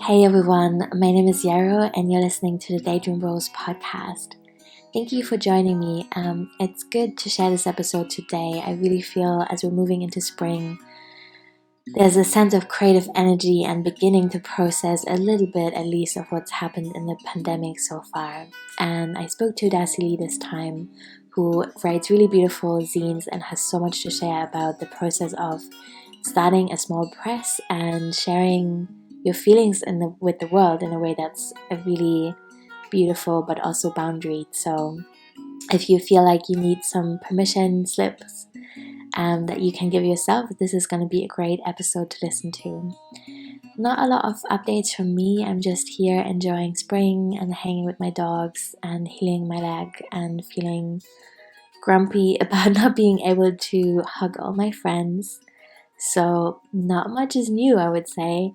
Hey everyone, my name is Yarrow and you're listening to the Daydream Rose podcast. Thank you for joining me. It's good to share this episode today. I really feel as we're moving into spring, there's a sense of creative energy and beginning to process a little bit at least of what's happened in the pandemic so far. And I spoke to Darcy Leigh this time, who writes really beautiful zines and has so much to share about the process of starting a small press and sharing your feelings with the world in a way that's a really beautiful but also boundaried. So if you feel like you need some permission slips that you can give yourself, this is going to be a great episode to listen to. Not a lot of updates from me. I'm just here enjoying spring and hanging with my dogs and healing my leg and feeling grumpy about not being able to hug all my friends. So not much is new, I would say.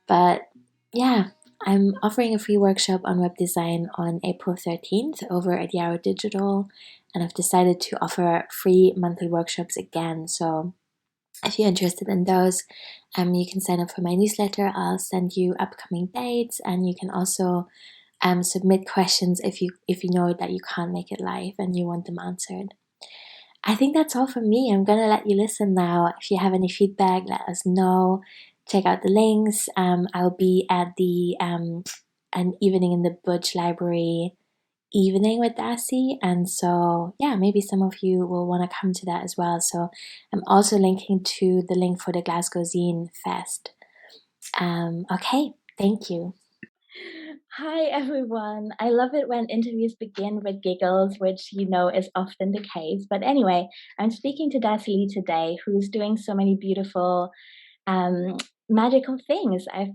But yeah, I'm offering a free workshop on web design on April 13th over at Yarrow Digital, and I've decided to offer free monthly workshops again. So if you're interested in those, you can sign up for my newsletter. I'll send you upcoming dates, and you can also submit questions if you know that you can't make it live and you want them answered. I think that's all from me. I'm gonna let you listen now. If you have any feedback, let us know. Check out the links. I'll be at the an evening in the Butch Library evening with Darcy, and so yeah, maybe some of you will want to come to that as well. So I'm also linking to the link for the Glasgow Zine Fest. Okay, thank you. Hi everyone. I love it when interviews begin with giggles, which you know is often the case. But anyway, I'm speaking to Darcy Leigh today, who's doing so many beautiful, magical things. I've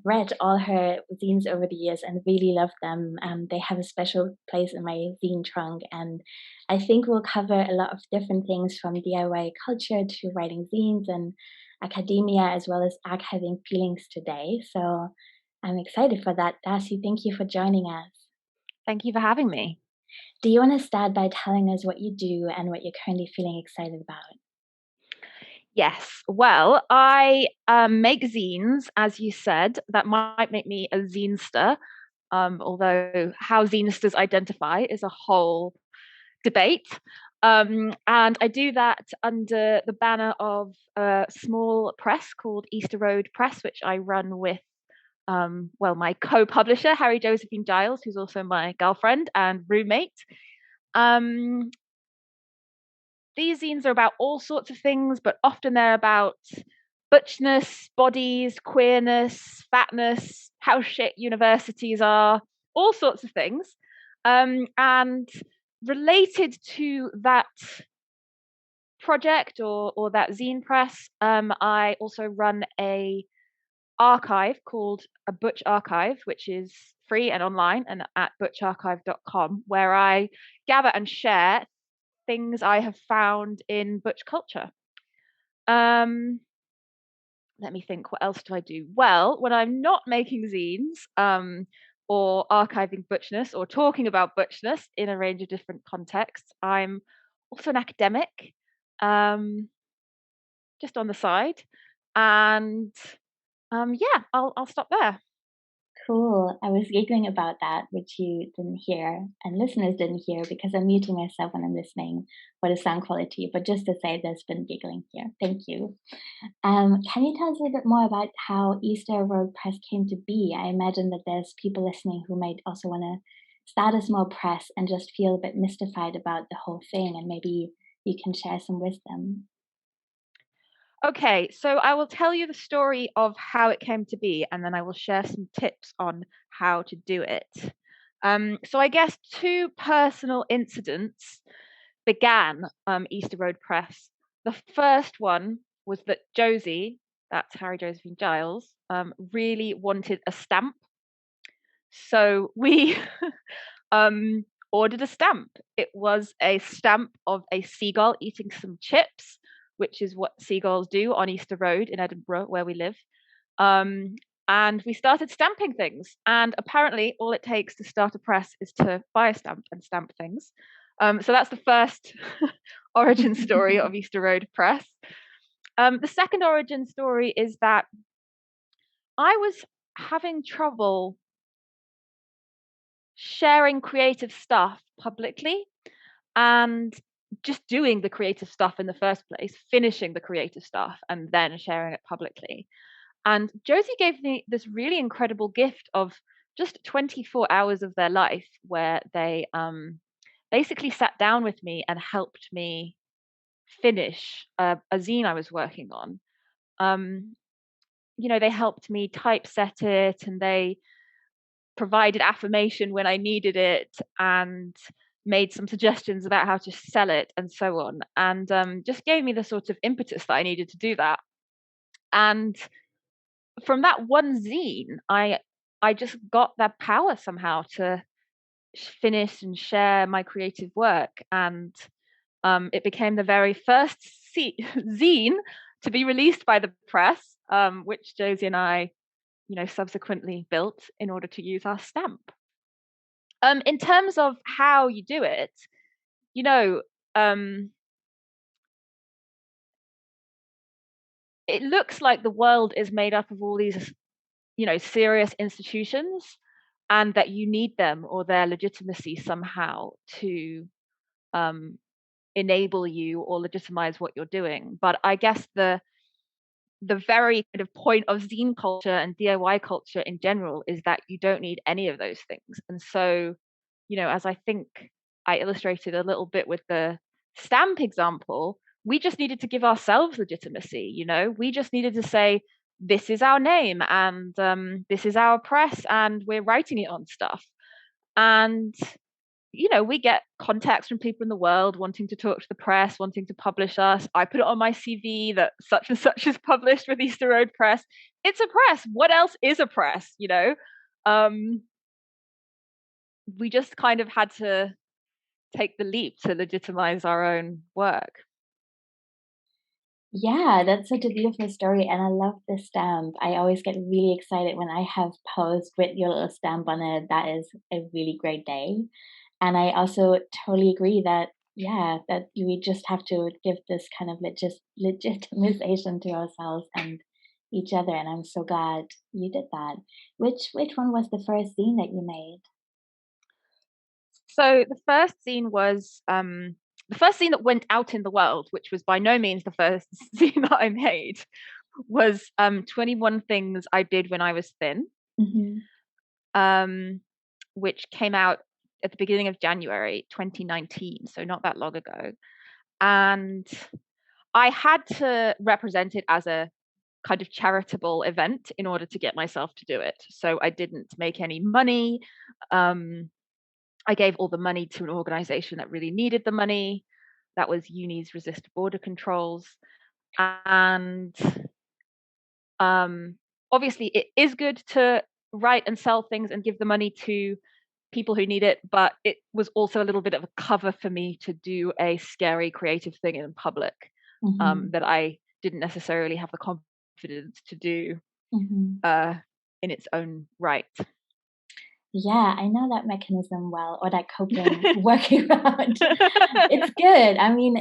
read all her zines over the years and really love them. They have a special place in my zine trunk, and I think we'll cover a lot of different things from DIY culture to writing zines and academia, as well as archiving feelings today. So I'm excited for that. Darcy, thank you for joining us. Thank you for having me. Do you want to start by telling us what you do and what you're currently feeling excited about? Yes. Well, I make zines, as you said. That might make me a zinester, although how zinesters identify is a whole debate. And I do that under the banner of a small press called Easter Road Press, which I run with my co-publisher, Harry Josephine Giles, who's also my girlfriend and roommate. These zines are about all sorts of things, but often they're about butchness, bodies, queerness, fatness, how shit universities are, all sorts of things. And related to that project or that zine press, I also run a archive called a Butch Archive, which is free and online and at butcharchive.com, where I gather and share things I have found in butch culture. Let me think, what else do I do? Well, when I'm not making zines, or archiving butchness or talking about butchness in a range of different contexts, I'm also an academic, just on the side. And yeah, I'll stop there. Cool. I was giggling about that, which you didn't hear and listeners didn't hear because I'm muting myself when I'm listening for the sound quality. But just to say, there's been giggling here. Thank you. Can you tell us a little bit more about how Easter Road Press came to be? I imagine that there's people listening who might also want to start a small press and just feel a bit mystified about the whole thing, and maybe you can share some wisdom. Okay, so I will tell you the story of how it came to be, and then I will share some tips on how to do it. So I guess two personal incidents began Easter Road Press. The first one was that Josie, that's Harry Josephine Giles, really wanted a stamp. So we ordered a stamp. It was a stamp of a seagull eating some chips, which is what seagulls do on Easter Road in Edinburgh, where we live. And we started stamping things. And apparently, all it takes to start a press is to buy a stamp and stamp things. So that's the first origin story of Easter Road Press. The second origin story is that I was having trouble sharing creative stuff publicly and just doing the creative stuff in the first place, finishing the creative stuff and then sharing it publicly. And Josie gave me this really incredible gift of just 24 hours of their life where they basically sat down with me and helped me finish a zine I was working on. Um, they helped me typeset it, and they provided affirmation when I needed it, and made some suggestions about how to sell it and so on, and just gave me the sort of impetus that I needed to do that. And from that one zine, I just got that power somehow to finish and share my creative work, and it became the very first zine to be released by the press, which Josie and I, subsequently built in order to use our stamp. In terms of how you do it, um, it looks like the world is made up of all these, serious institutions, and that you need them or their legitimacy somehow to enable you or legitimize what you're doing. But I guess the very kind of point of zine culture and DIY culture in general is that you don't need any of those things. And so, as I think I illustrated a little bit with the stamp example, we just needed to give ourselves legitimacy. We just needed to say, this is our name, and this is our press, and we're writing it on stuff. And we get contacts from people in the world wanting to talk to the press, wanting to publish us. I put it on my CV that such and such is published with Easter Road Press. It's a press. What else is a press? We just kind of had to take the leap to legitimize our own work. Yeah, that's such a beautiful story, and I love the stamp. I always get really excited when I have posts with your little stamp on it. That is a really great day. And I also totally agree that, yeah, that we just have to give this kind of legitimization to ourselves and each other. And I'm so glad you did that. Which one was the first zine that you made? So the first zine was the first zine that went out in the world, which was by no means the first zine that I made, was 21 Things I Did When I Was Thin, which came out at the beginning of January 2019, so not that long ago. And I had to represent it as a kind of charitable event in order to get myself to do it. So I didn't make any money. I gave all the money to an organization that really needed the money. That was Unis Resist Border Controls. And obviously, it is good to write and sell things and give the money to people who need it, but it was also a little bit of a cover for me to do a scary creative thing in public that I didn't necessarily have the confidence to do in its own right. Yeah, I know that mechanism well, or that coping workaround. It's good. I mean,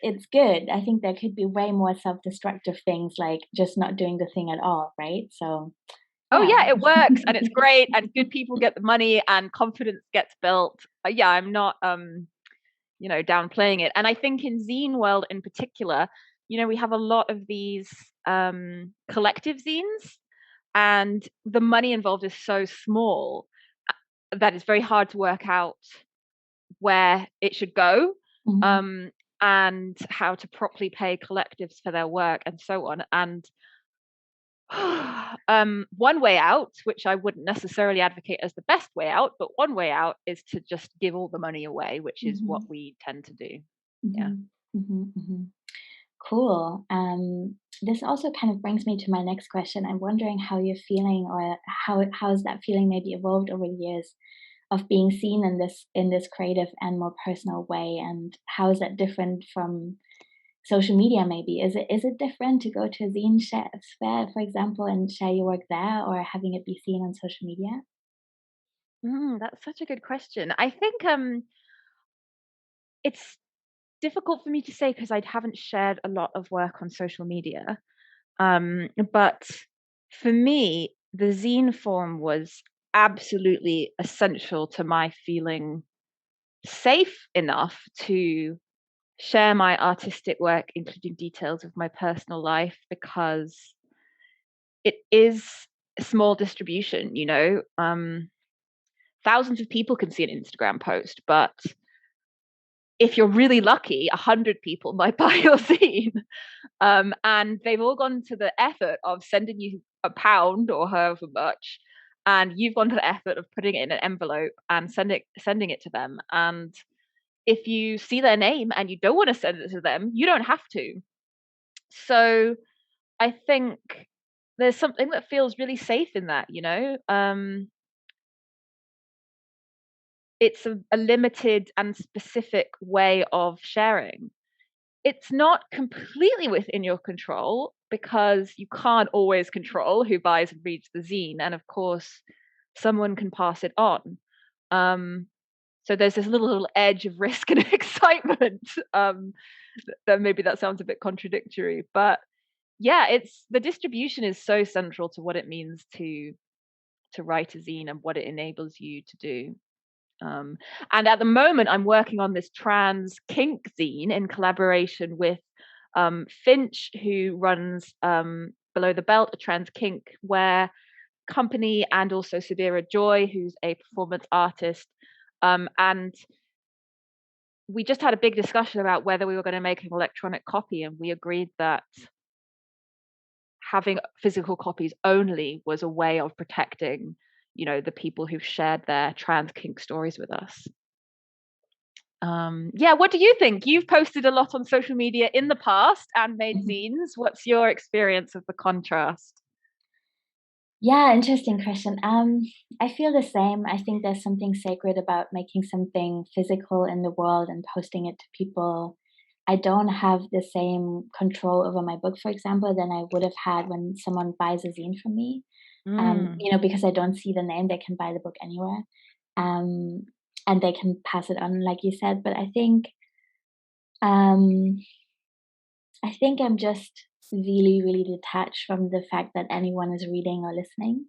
it's good. I think there could be way more self-destructive things like just not doing the thing at all, right? So, Oh yeah. yeah, it works and it's great and good people get the money and confidence gets built. Yeah, I'm not downplaying it. And I think in zine world in particular, we have a lot of these collective zines, and the money involved is so small that it's very hard to work out where it should go, and how to properly pay collectives for their work and so on. And one way out, which I wouldn't necessarily advocate as the best way out, but one way out is to just give all the money away, which is what we tend to do. Yeah. Cool. This also kind of brings me to my next question. I'm wondering how you're feeling, or how has that feeling maybe evolved over the years of being seen in this creative and more personal way, and how is that different from social media? Maybe is it different to go to a zine fair, for example, and share your work there, or having it be seen on social media? That's such a good question. I think it's difficult for me to say because I haven't shared a lot of work on social media. But for me, the zine form was absolutely essential to my feeling safe enough to share my artistic work, including details of my personal life, because it is a small distribution, thousands of people can see an Instagram post, but if you're really lucky, 100 people might buy your zine. And they've all gone to the effort of sending you £1 or however much, and you've gone to the effort of putting it in an envelope and sending it to them. And if you see their name and you don't want to send it to them, you don't have to. So I think there's something that feels really safe in that, it's a limited and specific way of sharing. It's not completely within your control because you can't always control who buys and reads the zine. And of course, someone can pass it on. So there's this little edge of risk and excitement. Then maybe that sounds a bit contradictory, but yeah, it's the distribution is so central to what it means to write a zine and what it enables you to do. And at the moment, I'm working on this trans kink zine in collaboration with Finch, who runs Below the Belt, a trans kink wear company, and also Sabira Joy, who's a performance artist. And we just had a big discussion about whether we were going to make an electronic copy, and we agreed that having physical copies only was a way of protecting, the people who've shared their trans kink stories with us. Yeah, what do you think? You've posted a lot on social media in the past and made zines. What's your experience of the contrast? Yeah, interesting question. I feel the same. I think there's something sacred about making something physical in the world and posting it to people. I don't have the same control over my book, for example, than I would have had when someone buys a zine from me. Because I don't see the name, they can buy the book anywhere. And they can pass it on, like you said. But um, I think I'm just really, really detached from the fact that anyone is reading or listening.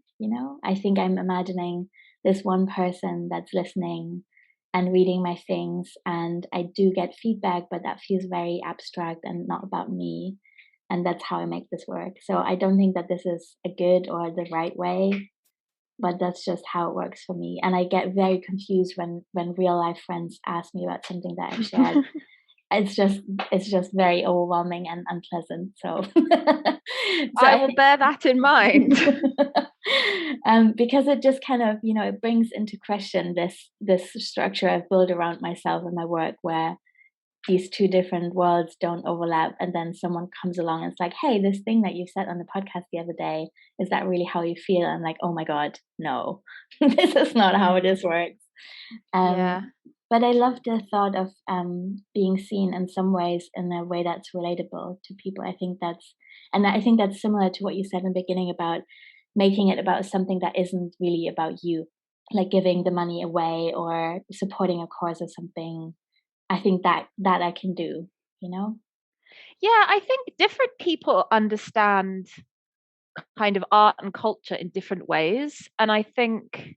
I think I'm imagining this one person that's listening and reading my things, and I do get feedback, but that feels very abstract and not about me. And that's how I make this work. So I don't think that this is a good or the right way, but that's just how it works for me. And I get very confused when real life friends ask me about something that I've shared. It's just very overwhelming and unpleasant. So, I will bear that in mind. Because it just kind of, it brings into question this structure I've built around myself and my work, where these two different worlds don't overlap, and then someone comes along and it's like, hey, this thing that you said on the podcast the other day, is that really how you feel? I'm like, oh my god, no. This is not how this works. Yeah. But I love the thought of being seen in some ways in a way that's relatable to people. I think that's similar to what you said in the beginning about making it about something that isn't really about you, like giving the money away or supporting a cause or something. I think that I can do, Yeah, I think different people understand kind of art and culture in different ways. And I think,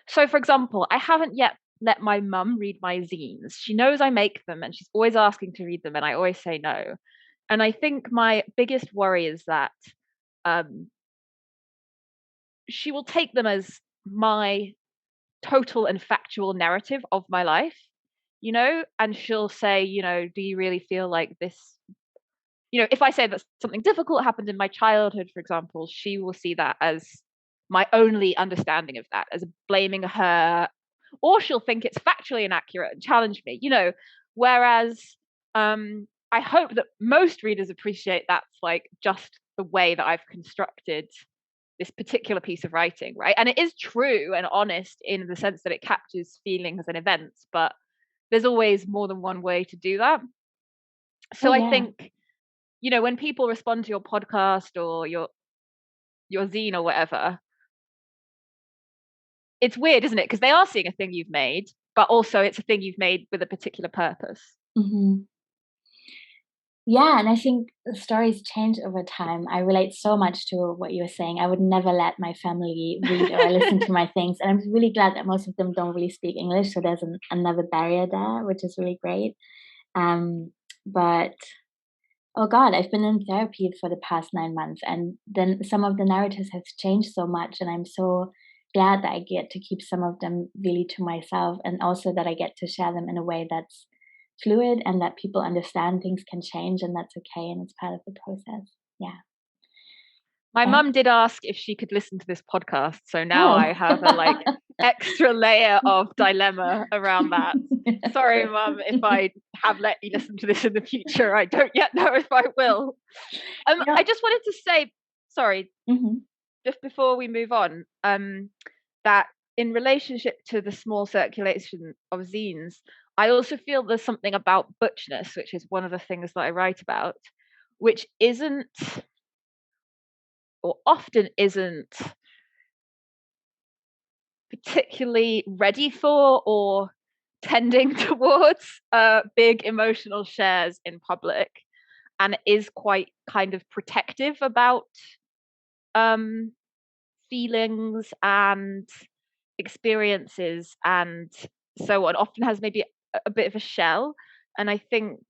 so for example, I haven't yet let my mum read my zines. She knows I make them and she's always asking to read them, and I always say no. And I think my biggest worry is that she will take them as my total and factual narrative of my life, and she'll say, do you really feel like this? If I say that something difficult happened in my childhood, for example, she will see that as my only understanding of that, as blaming her, or she'll think it's factually inaccurate and challenge me, Whereas I hope that most readers appreciate that's like just the way that I've constructed this particular piece of writing, right? And it is true and honest in the sense that it captures feelings and events, but there's always more than one way to do that. So I think, when people respond to your podcast or your zine or whatever, it's weird, isn't it? Because they are seeing a thing you've made, but also it's a thing you've made with a particular purpose. Mm-hmm. Yeah, and I think the stories change over time. I relate so much to what you're saying. I would never let my family read or listen to my things, and I'm really glad that most of them don't really speak English, so there's another barrier there, which is really great. But oh God, I've been in therapy for the past 9 months, and then some of the narratives have changed so much, and I'm so glad that I get to keep some of them really to myself, and also that I get to share them in a way that's fluid and that people understand things can change, and that's okay, and it's part of the process. Yeah. My Uh, mum did ask if she could listen to this podcast, so now oh. I have a extra layer of dilemma around that. Sorry, Mum, if I have let you listen to this in the future. I don't yet know if I will. Yeah. I just wanted to say, sorry, Mhm. just before we move on, that in relationship to the small circulation of zines, I also feel there's something about butchness, which is one of the things that I write about, which isn't, or often isn't, particularly ready for or tending towards big emotional shares in public, and is quite kind of protective about um, feelings and experiences and so on. Often has maybe a bit of a shell, and I think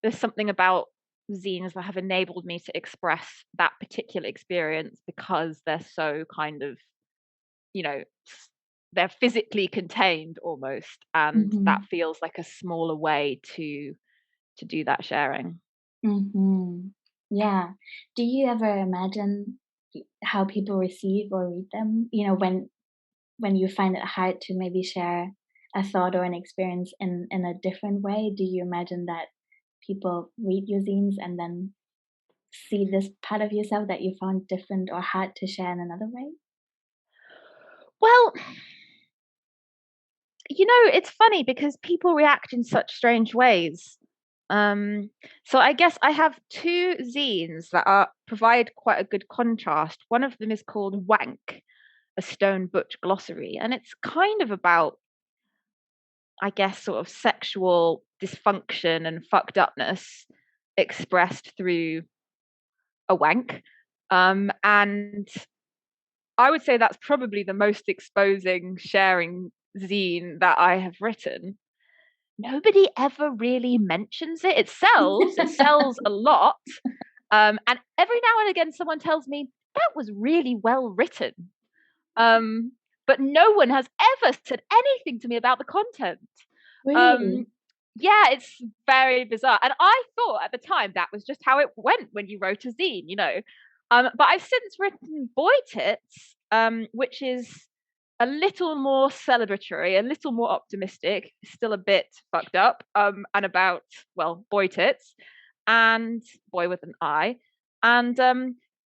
there's something about zines that have enabled me to express that particular experience because they're so kind of, you know, they're physically contained almost, and that Mhm. feels like a smaller way to do that sharing. Mhm. Yeah. Do you ever imagine how people receive or read them? You know, when you find it hard to maybe share a thought or an experience in a different way, do you imagine that people read your zines and then see this part of yourself that you found different or hard to share in another way? Well, it's funny because people react in such strange ways. Um, so I guess I have two zines that are provide quite a good contrast. One of them is called Wank, a Stone Butch glossary, and it's kind of about, I guess, sort of sexual dysfunction and fucked upness expressed through a wank. And I would say that's probably the most exposing sharing zine that I have written. Nobody ever really mentions it. It sells a lot. And every now and again, someone tells me that was really well written. Um, but no one has ever said anything to me about the content. Um, Really? yeah, it's very bizarre. And I thought at the time that was just how it went when you wrote a zine. But I've since written Boy Tits, which is a little more celebratory, a little more optimistic, still a bit fucked up, and about, well, boy tits and boy with an I. And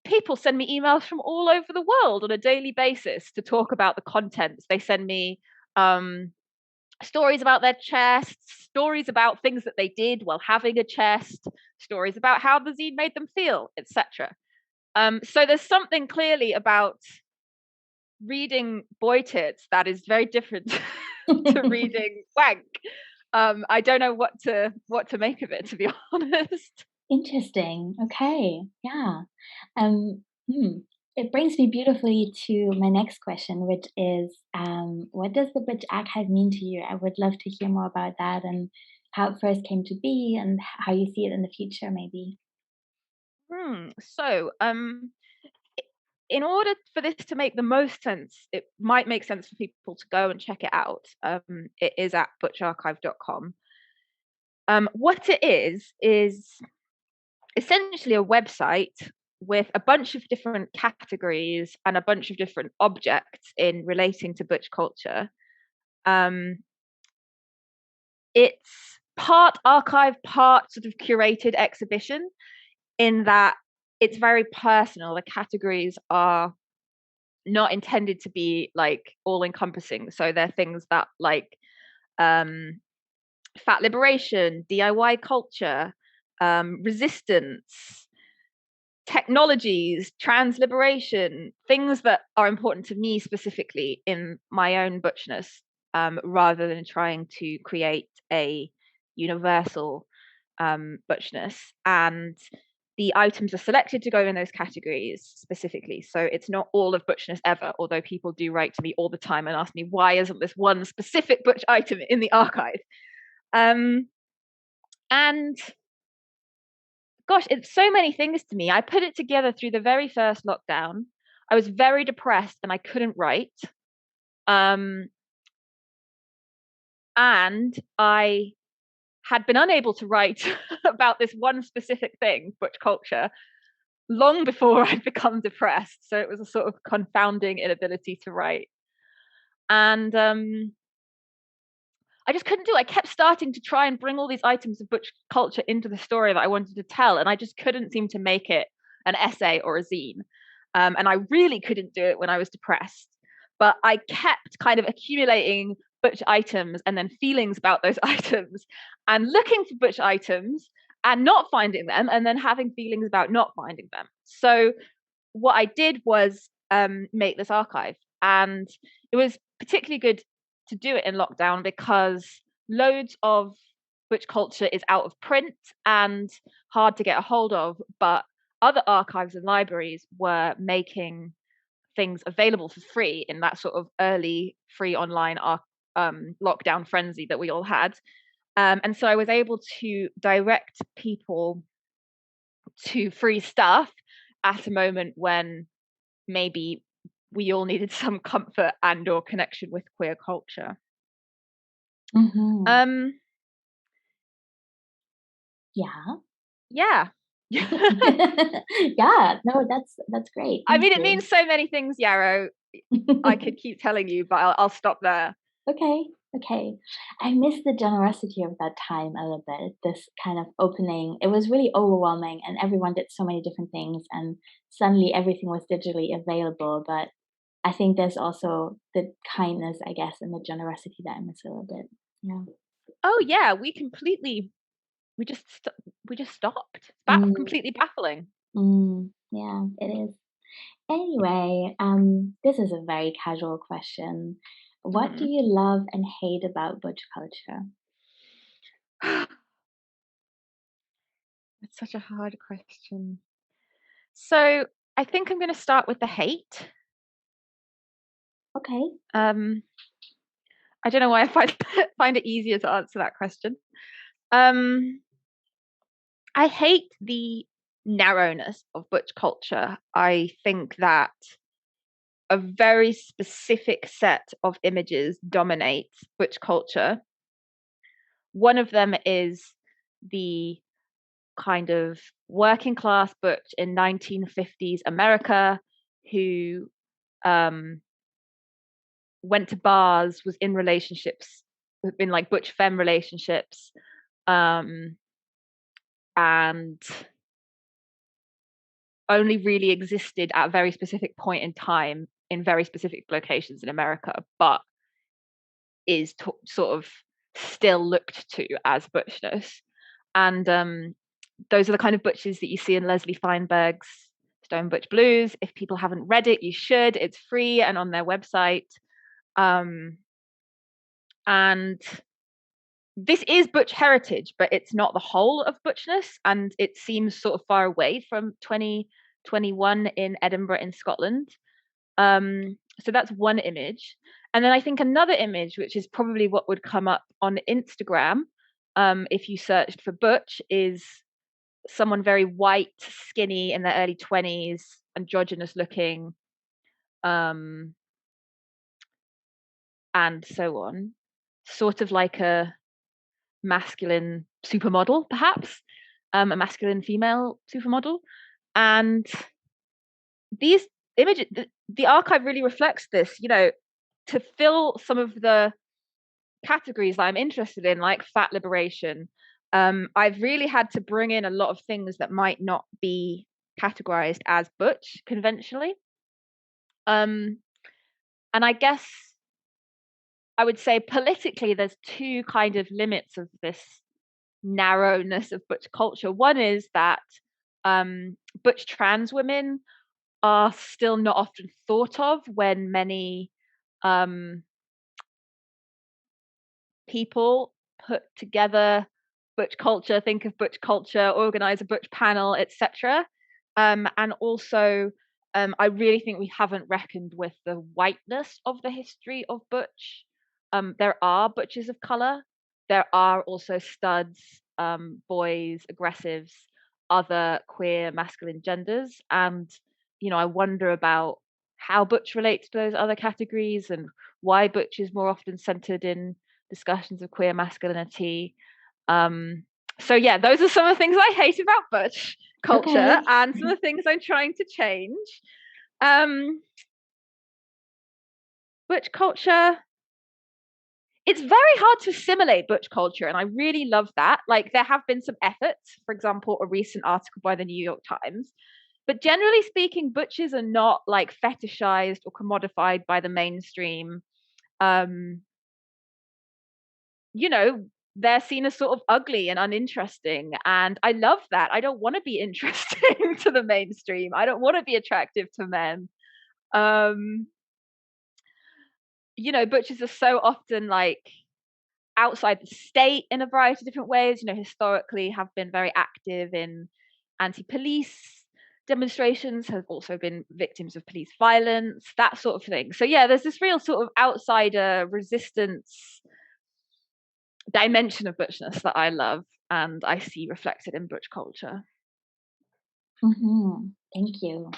people send me emails from all over the world on a daily basis to talk about the contents. They send me um, stories about their chests, stories about things that they did while having a chest, stories about how the zine made them feel, etc. So there's something clearly about reading boy tits that is very different to reading wank. I don't know what to make of it, to be honest. Interesting. Okay. Yeah. Um, hmm. It brings me beautifully to my next question, which is, what does the Butch Archive mean to you? I would love to hear more about that and how it first came to be and how you see it in the future, maybe. So, in order for this to make the most sense, it might make sense for people to go and check it out. It is at butcharchive.com. What it is essentially a website with a bunch of different categories and a bunch of different objects in relating to butch culture. Um, it's part archive, part sort of curated exhibition, in that it's very personal. The categories are not intended to be like all encompassing. So they're things that um, fat liberation, DIY culture, resistance, technologies, trans liberation, things that are important to me specifically in my own butchness, rather than trying to create a universal butchness, and the items are selected to go in those categories specifically. So it's not all of butchness ever, although people do write to me all the time and ask me, why isn't this one specific butch item in the archive? And gosh, it's so many things to me. I put it together through the very first lockdown. I was very depressed and I couldn't write. And I had been unable to write about this one specific thing, butch culture, long before I'd become depressed. So it was a sort of confounding inability to write. And I just couldn't do it. I kept starting to try and bring all these items of butch culture into the story that I wanted to tell, and I just couldn't seem to make it an essay or a zine. And I really couldn't do it when I was depressed. But I kept kind of accumulating butch items and then feelings about those items and looking for butch items and not finding them and then having feelings about not finding them. So what I did was make this archive, and it was particularly good to do it in lockdown because loads of butch culture is out of print and hard to get a hold of, but other archives and libraries were making things available for free in that sort of early free online lockdown frenzy that we all had. And so I was able to direct people to free stuff at a moment when maybe we all needed some comfort and or connection with queer culture. Yeah. Yeah. Yeah, no, that's great. I mean, Thank it you. means so many things, Yarrow. I could keep telling you, but I'll stop there. Okay. I miss the generosity of that time a little bit. This kind of opening. It was really overwhelming, and everyone did so many different things, and suddenly everything was digitally available. But I think there's also the kindness, I guess, and the generosity that I miss a little bit. Yeah. Oh yeah, we just stopped. It's completely baffling. Yeah, it is. Anyway, this is a very casual question. What do you love and hate about butch culture? It's such a hard question. So I think I'm going to start with the hate. Okay. I don't know why I find it easier to answer that question. I hate the narrowness of butch culture. I think that a very specific set of images dominates butch culture. One of them is the kind of working class butch in 1950s America who went to bars, was in relationships, in like butch femme relationships, and only really existed at a very specific point in time in very specific locations in America, but is sort of still looked to as butchness. And those are the kind of butches that you see in Leslie Feinberg's Stone Butch Blues. If people haven't read it, you should. It's free and on their website. And this is butch heritage, but it's not the whole of butchness, and it seems sort of far away from 2021 in Edinburgh in Scotland. So that's one image. And then I think another image, which is probably what would come up on Instagram if you searched for butch, is someone very white, skinny, in their early 20s, androgynous looking, and so on. Sort of like a masculine supermodel, perhaps, a masculine female supermodel. And these images, the archive really reflects this, to fill some of the categories that I'm interested in, like fat liberation. I've really had to bring in a lot of things that might not be categorized as butch conventionally. And I guess I would say politically, there's two kind of limits of this narrowness of butch culture. One is that butch trans women are still not often thought of when many people put together butch culture, think of butch culture, organize a butch panel, etc. And also, I really think we haven't reckoned with the whiteness of the history of butch. There are butches of color. There are also studs, boys, aggressives, other queer masculine genders. And, I wonder about how butch relates to those other categories and why butch is more often centered in discussions of queer masculinity. So yeah, those are some of the things I hate about butch culture and some of the things I'm trying to change. Butch culture, it's very hard to assimilate butch culture, and I really love that. Like, there have been some efforts, for example, a recent article by the New York Times, but generally speaking, butches are not like fetishized or commodified by the mainstream. They're seen as sort of ugly and uninteresting, and I love that. I don't want to be interesting to the mainstream. I don't want to be attractive to men. Butches are so often like outside the state in a variety of different ways. Historically have been very active in anti-police demonstrations, have also been victims of police violence, that sort of thing. So yeah, there's this real sort of outsider resistance dimension of butchness that I love and I see reflected in butch culture. Thank you.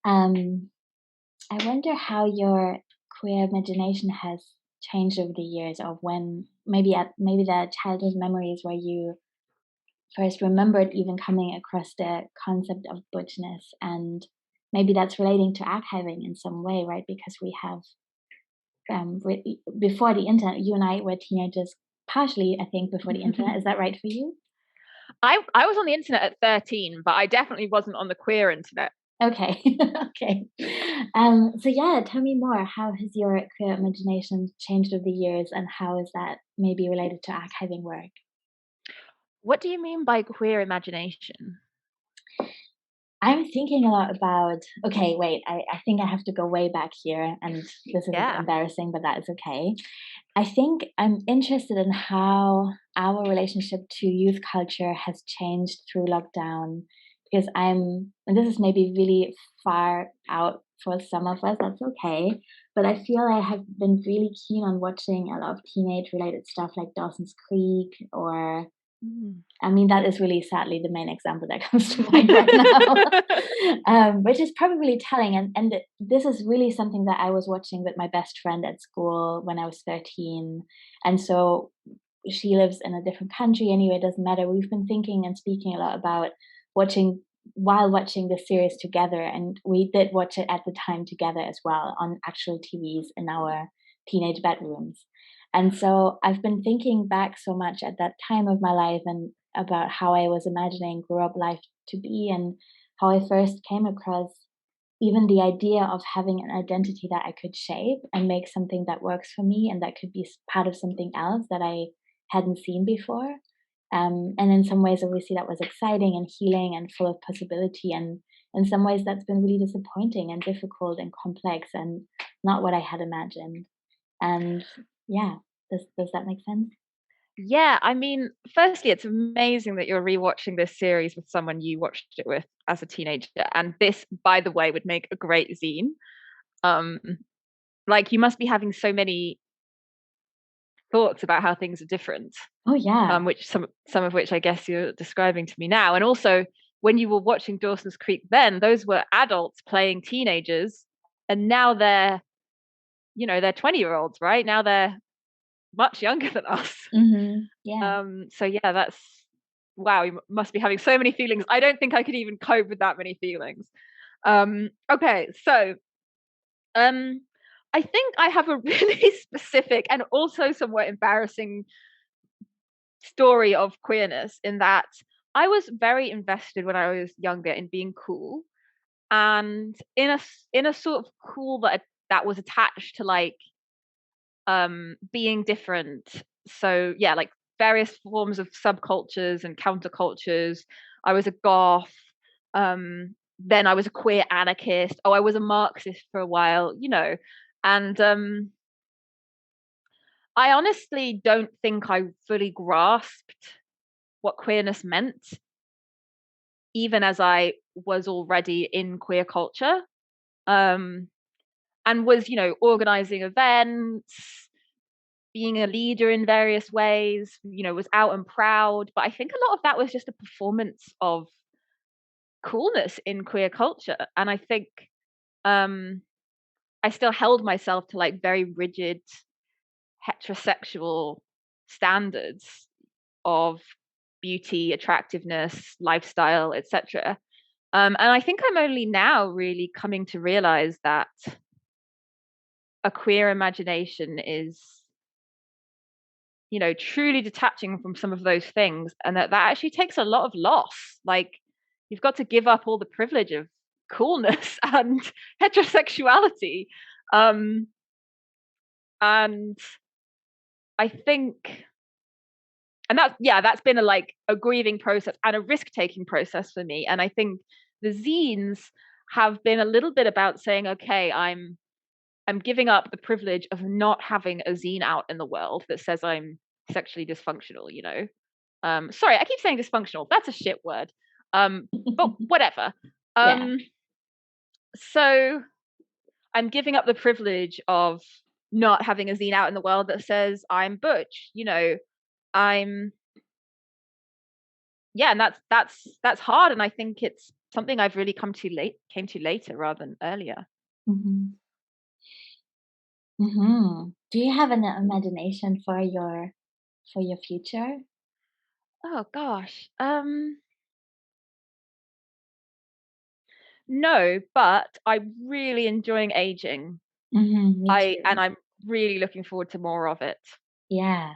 I wonder how your queer imagination has changed over the years, of when maybe the childhood memories where you first remembered even coming across the concept of butchness, and maybe that's relating to archiving in some way, right? Because we have before the internet, you and I were teenagers, partially, I think, before the internet. Is that right for you? I was on the internet at 13, but I definitely wasn't on the queer internet. Okay. Okay. So yeah, tell me more. How has your queer imagination changed over the years, and how is that maybe related to archiving work? What do you mean by queer imagination? I'm thinking a lot about, okay, wait, I think I have to go way back here, and this is embarrassing, but that is okay. I think I'm interested in how our relationship to youth culture has changed through lockdown, because and this is maybe really far out for some of us, that's okay. But I feel I have been really keen on watching a lot of teenage related stuff like Dawson's Creek, or I mean, that is really sadly the main example that comes to mind right now, which is probably telling. And this is really something that I was watching with my best friend at school when I was 13. And so she lives in a different country anyway, it doesn't matter. We've been thinking and speaking a lot about watching the series together. And we did watch it at the time together as well on actual TVs in our teenage bedrooms. And so I've been thinking back so much at that time of my life, and about how I was imagining grow up life to be, and how I first came across even the idea of having an identity that I could shape and make something that works for me, and that could be part of something else that I hadn't seen before. And in some ways, obviously, that was exciting and healing and full of possibility. And in some ways, that's been really disappointing and difficult and complex and not what I had imagined. And yeah, does that make sense? Yeah, I mean, firstly, it's amazing that you're rewatching this series with someone you watched it with as a teenager. And this, by the way, would make a great zine. Um, like, you must be having so many thoughts about how things are different. Oh yeah. Which some of which I guess you're describing to me now. And also, when you were watching Dawson's Creek then, those were adults playing teenagers, and now they're 20-year-olds, right? Now they're much younger than us. Yeah. So yeah, that's wow, you must be having so many feelings. I don't think I could even cope with that many feelings. Okay, so I think I have a really specific and also somewhat embarrassing story of queerness, in that I was very invested when I was younger in being cool, and in a sort of cool that was attached to like being different. So yeah, like various forms of subcultures and countercultures. I was a goth, then I was a queer anarchist. Oh, I was a Marxist for a while, and I honestly don't think I fully grasped what queerness meant, even as I was already in queer culture, and was, organizing events, being a leader in various ways, was out and proud. But I think a lot of that was just a performance of coolness in queer culture. And I think I still held myself to like very rigid heterosexual standards of beauty, attractiveness, lifestyle, etc. And I think I'm only now really coming to realize that a queer imagination is, truly detaching from some of those things, and that actually takes a lot of loss. Like, you've got to give up all the privilege of coolness and heterosexuality. And I think, and that's been a grieving process and a risk-taking process for me. And I think the zines have been a little bit about saying, okay, I'm giving up the privilege of not having a zine out in the world that says I'm sexually dysfunctional, sorry, I keep saying dysfunctional. That's a shit word. But whatever. Yeah. So I'm giving up the privilege of not having a zine out in the world that says I'm butch, I'm and that's hard. And I think it's something I've really came to later rather than earlier. Mm-hmm. Mm-hmm. Do you have an imagination for your future? Oh gosh. No, but I'm really enjoying aging. Mm-hmm. Me too. I'm really looking forward to more of it. Yeah,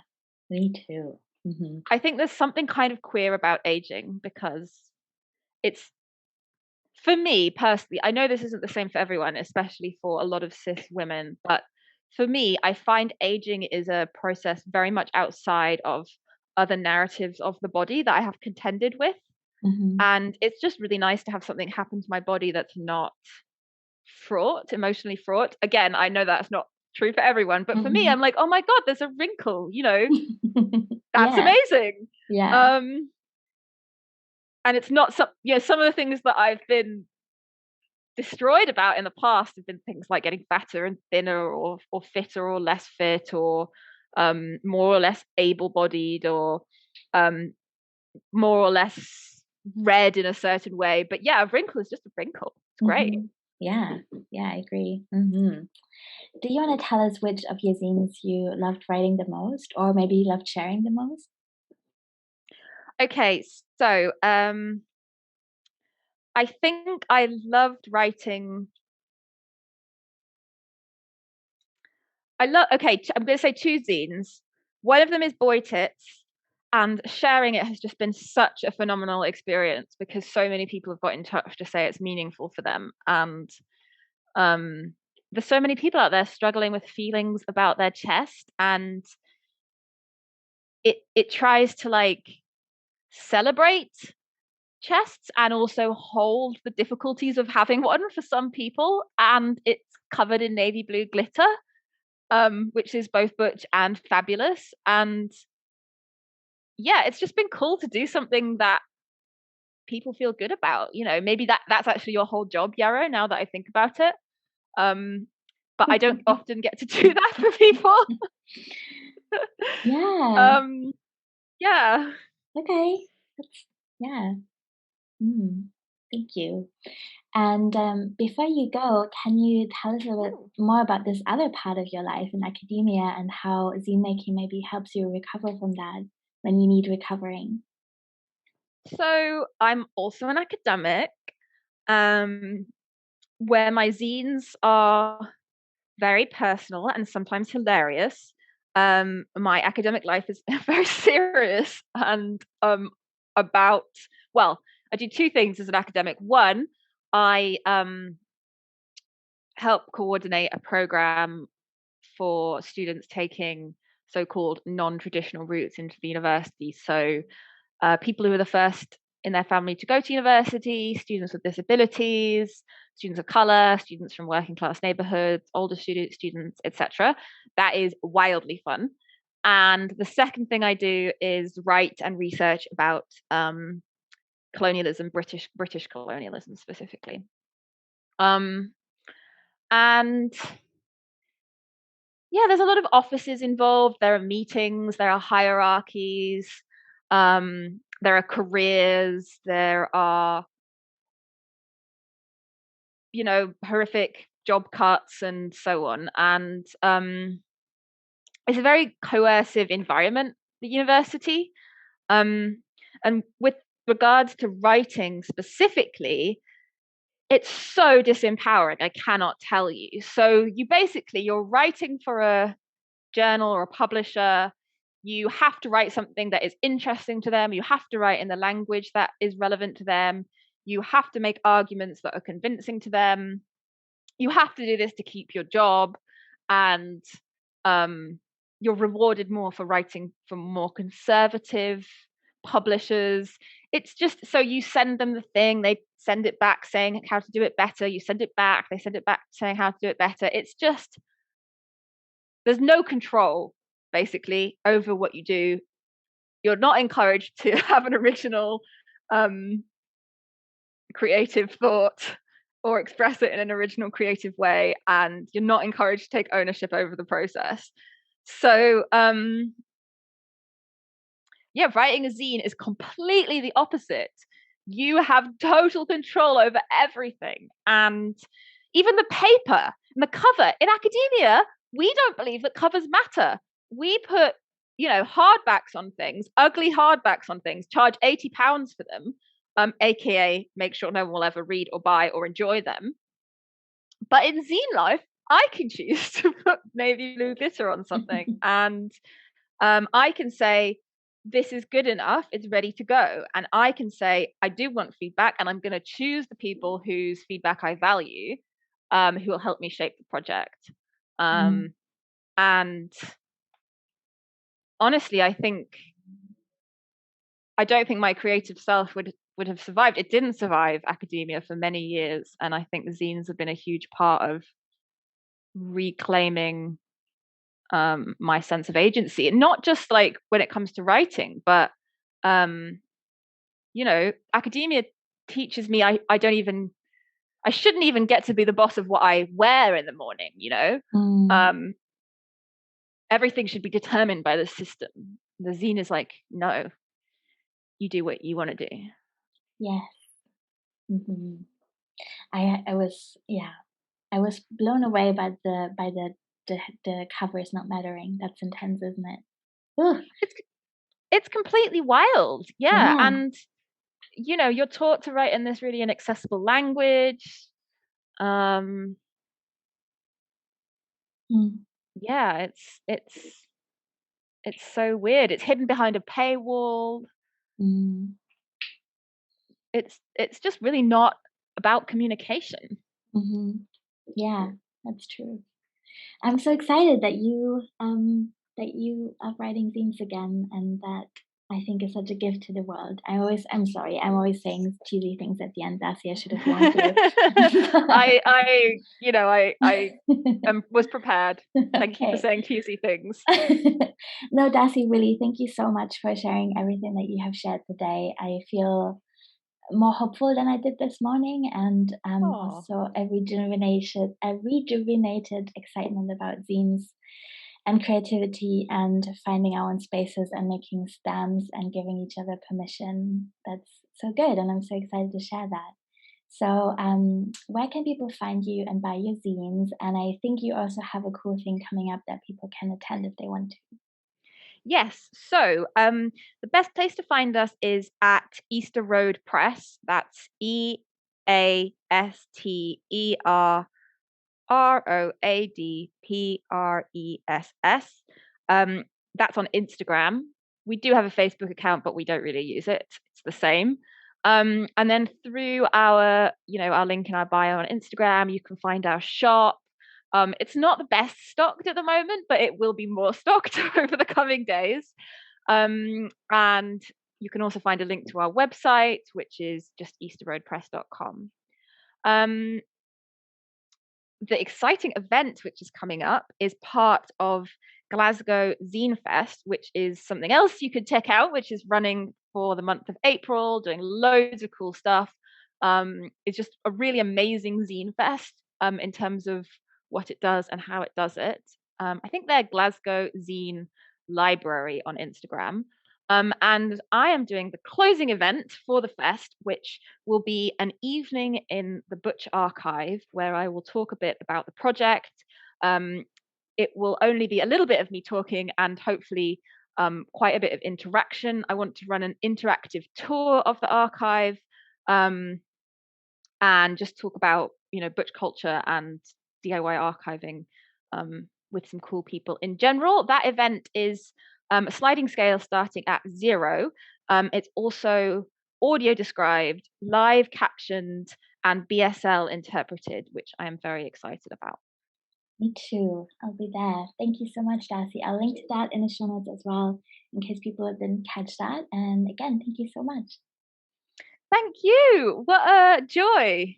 me too. Mm-hmm. I think there's something kind of queer about aging, because it's, for me personally, I know this isn't the same for everyone, especially for a lot of cis women, but for me, I find aging is a process very much outside of other narratives of the body that I have contended with. Mm-hmm. And it's just really nice to have something happen to my body that's not emotionally fraught. Again, I know that's not true for everyone, but for me, Mm-hmm. I'm like, oh my God, there's a wrinkle, that's Yeah, amazing. yeah. And it's not some of the things that I've been destroyed about in the past have been things like getting fatter and thinner, or fitter or less fit, or more or less able-bodied, or more or less read in a certain way. But yeah, a wrinkle is just a wrinkle. It's great. Mm-hmm. Yeah, yeah, I agree. Mm-hmm. Do you want to tell us which of your zines you loved writing the most, or maybe you loved sharing the most? Okay, so I think I loved writing. Okay, I'm going to say two zines. One of them is Boy Tits, and sharing it has just been such a phenomenal experience, because so many people have got in touch to say it's meaningful for them. And there's so many people out there struggling with feelings about their chest, and it tries to like celebrate chests and also hold the difficulties of having one for some people. And it's covered in navy blue glitter, which is both butch and fabulous. And yeah, it's just been cool to do something that people feel good about. Maybe that's actually your whole job, Yarrow, now that I think about it. But I don't often get to do that for people. Yeah. Yeah. Okay. Yeah. Thank you. And before you go, can you tell us a little bit more about this other part of your life in academia, and how zine making maybe helps you recover from that when you need recovering? So I'm also an academic, where my zines are very personal and sometimes hilarious. My academic life is very serious, and about, well, I do two things as an academic. One, I help coordinate a program for students taking so-called non-traditional routes into the university. So people who are the first in their family to go to university, students with disabilities, students of color, students from working class neighborhoods, older students, etc. That is wildly fun. And the second thing I do is write and research about colonialism, British colonialism specifically. And yeah, there's a lot of offices involved. There are meetings, there are hierarchies, there are careers, there are, horrific job cuts and so on. And it's a very coercive environment, the university. And with regards to writing specifically, it's so disempowering, I cannot tell you. So you're writing for a journal or a publisher. You have to write something that is interesting to them. You have to write in the language that is relevant to them. You have to make arguments that are convincing to them. You have to do this to keep your job, and you're rewarded more for writing for more conservative publishers. It's just, so you send them the thing, they send it back saying how to do it better. You send it back, they send it back saying how to do it better. It's just, there's no control basically over what you do. You're not encouraged to have an original creative thought or express it in an original creative way, and you're not encouraged to take ownership over the process. So writing a zine is completely the opposite. You have total control over everything, and even the paper and the cover. In academia, we don't believe that covers matter. We put hardbacks on things, ugly hardbacks on things, charge £80 for them, aka make sure no one will ever read or buy or enjoy them. But in zine life, I can choose to put navy blue glitter on something, and I can say, this is good enough, it's ready to go. And I can say, I do want feedback, and I'm going to choose the people whose feedback I value, who will help me shape the project. And honestly, I don't think my creative self would have survived. It didn't survive academia for many years, and I think the zines have been a huge part of reclaiming my sense of agency, and not just like when it comes to writing, but academia teaches me I shouldn't even get to be the boss of what I wear in the morning. Everything should be determined by the system. The zine is like, no, you do what you want to do. Yes. Mm-hmm. I was blown away by the covers not mattering. That's intense, isn't it? Ugh. It's completely wild. Yeah. And you're taught to write in this really inaccessible language. Yeah, it's so weird. It's hidden behind a paywall. It's just really not about communication. Yeah, that's true. I'm so excited that you are writing zines again, and that I think is such a gift to the world. I'm always saying cheesy things at the end. Darcy, I should have warned you. I was prepared. Thank you for saying cheesy things. No, Darcy, really, thank you so much for sharing everything that you have shared today. I feel more hopeful than I did this morning, and also a rejuvenated excitement about zines and creativity and finding our own spaces and making stands and giving each other permission. That's so good, and I'm so excited to share that. So where can people find you and buy your zines? And I think you also have a cool thing coming up that people can attend if they want to. Yes. So the best place to find us is at Easter Road Press. That's EASTERROADPRESS. That's on Instagram. We do have a Facebook account, but we don't really use it. It's the same. And then through our link in our bio on Instagram, you can find our shop. It's not the best stocked at the moment, but it will be more stocked over the coming days. And you can also find a link to our website, which is just easterroadpress.com. the exciting event which is coming up is part of Glasgow Zine Fest, which is something else you could check out, which is running for the month of April, doing loads of cool stuff. It's just a really amazing zine fest in terms of what it does and how it does it. I think they're Glasgow Zine Library on Instagram. And I am doing the closing event for the fest, which will be an evening in the Butch archive where I will talk a bit about the project. It will only be a little bit of me talking and hopefully quite a bit of interaction. I want to run an interactive tour of the archive and just talk about, Butch culture and DIY archiving with some cool people in general. That event is a sliding scale starting at 0. It's also audio described, live captioned, and BSL interpreted, which I am very excited about. Me too. I'll be there. Thank you so much, Darcy. I'll link to that in the show notes as well, in case people didn't catch that. And again, thank you so much. Thank you. What a joy.